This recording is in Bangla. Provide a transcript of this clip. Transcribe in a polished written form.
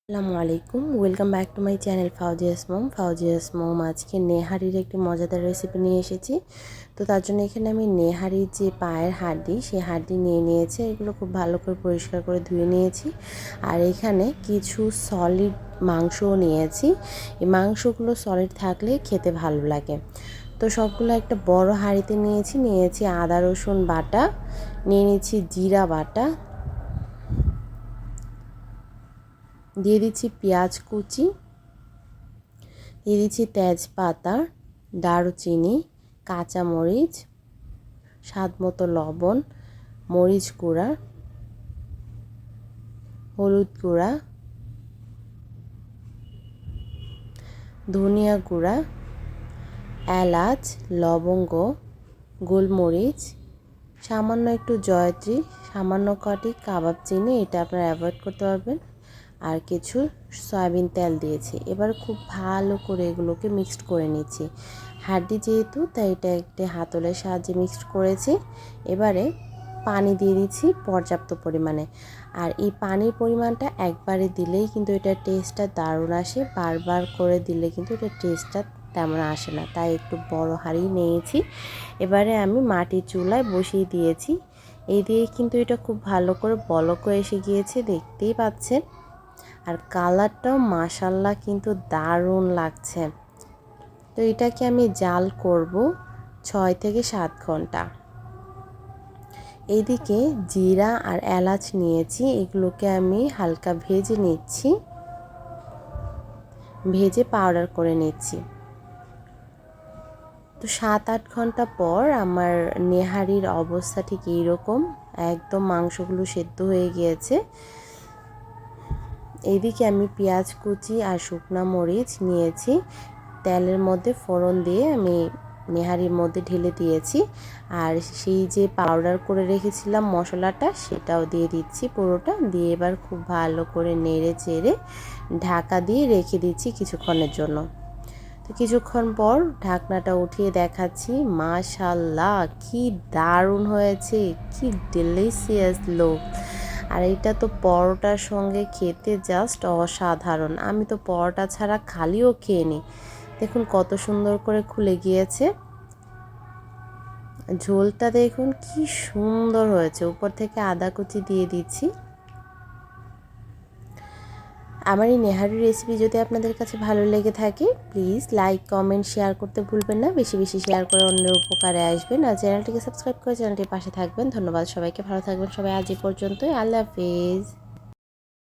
আসসালামু আলাইকুম, welcome back to my channel Fauzia's mom. আজকে নেহারির একটি মজাদার রেসিপি নিয়ে এসেছি। তো তার জন্য এখানে আমি নেহারির যে পায়ের হাড্ডি, সেই হাড্ডি নিয়ে নিয়েছি। এগুলো খুব ভালো করে পরিষ্কার করে ধুয়ে নিয়েছি। আর এখানে কিছু সলিড মাংসও নিয়েছি। এই মাংসগুলো সলিড থাকলে খেতে ভালো লাগে। তো সবগুলো একটা বড় হাঁড়িতে নিয়েছি আদা রসুন বাটা, নিয়ে নিচ্ছি জিরা বাটা, দিয়ে দিচ্ছি পেঁয়াজ কুচি, দিয়ে দিচ্ছি তেজপাতা, দারুচিনি, কাঁচামরিচ, স্বাদ মতো লবণ, মরিচ গুঁড়া, হলুদ গুঁড়া, ধনিয়া গুঁড়া, এলাচ, লবঙ্গ, গোলমরিচ, সামান্য একটু জয়ত্রী, সামান্য কটি কাবাব চিনি, এটা আপনারা অ্যাভয়েড করতে পারবেন, আর কিছু সয়াবিন তেল দিয়েছি। এবার খুব ভালো করে এগুলোকে মিক্সড করে নিচ্ছি। হাড্ডি যেহেতু, তাই এটা একটি হাতলের সাহায্যে মিক্সড করেছি। এবারে পানি দিয়ে দিচ্ছি পর্যাপ্ত পরিমাণে। আর এই পানির পরিমাণটা একবারে দিলেই কিন্তু এটার টেস্টটা দারুণ আসে, বারবার করে দিলে কিন্তু এটার টেস্টটা তেমন আসে না। তাই একটু বড় হাঁড়ি নিয়েছি। এবারে আমি মাটির চুলায় বসিয়ে দিয়েছি। এই দিয়ে কিন্তু এটা খুব ভালো করে বলকও এসে গিয়েছে, দেখতেই পাচ্ছেন। আর কালারটাও মাশাল্লাহ কিন্তু দারুণ লাগছে। তো এটাকে আমি জাল করব 6 থেকে 7 ঘন্টা। এইদিকে জিরা আর এলাচ নিয়েছি, এগুলোকে আমি হালকা ভেজে নিচ্ছি, ভেজে পাউডার করে নিচ্ছি। তো 7-8 ঘন্টা পর আমার নেহারির অবস্থা ঠিক এইরকম, একদম মাংসগুলো সেদ্ধ হয়ে গিয়েছে। এইদিকে আমি পেঁয়াজ কুচি আর শুকনো মরিচ নিয়েছি, তেলের মধ্যে ফোড়ন দিয়ে আমি নেহারির মধ্যে ঢেলে দিয়েছি। আর সেই যে পাউডার করে রেখেছিলাম মশলাটা, সেটাও দিয়ে দিচ্ছি পুরোটা, দিয়ে এবার খুব ভালো করে নেড়ে চেড়ে ঢাকা দিয়ে রেখে দিচ্ছি কিছুক্ষণের জন্য। তো কিছুক্ষণ পর ঢাকনাটা উঠিয়ে দেখাচ্ছি, মাশাল্লাহ কি দারুণ হয়েছে, কি ডেলিশিয়াস লুক। আর এটা তো পরোটার সঙ্গে খেতে জাস্ট অসাধারণ। আমি তো পরোটা ছাড়া খালিও খেয়ে নিই। দেখুন কত সুন্দর করে খুলে গিয়েছে, ঝোলটা দেখুন কি সুন্দর হয়েছে। উপর থেকে আদা কুচি দিয়ে দিচ্ছি। আমার এই নেহারি রেসিপি যদি আপনাদের কাছে ভালো লেগে থাকে, প্লিজ লাইক কমেন্ট শেয়ার করতে ভুলবেন না। বেশি বেশি শেয়ার করে অন্যের উপকারে আসবেন। আর চ্যানেলটিকে সাবস্ক্রাইব করে চ্যানেলটির পাশে থাকবেন। ধন্যবাদ সবাইকে, ভালো থাকবেন সবাই। আজ এই পর্যন্তই, আল্লাহ হাফেজ।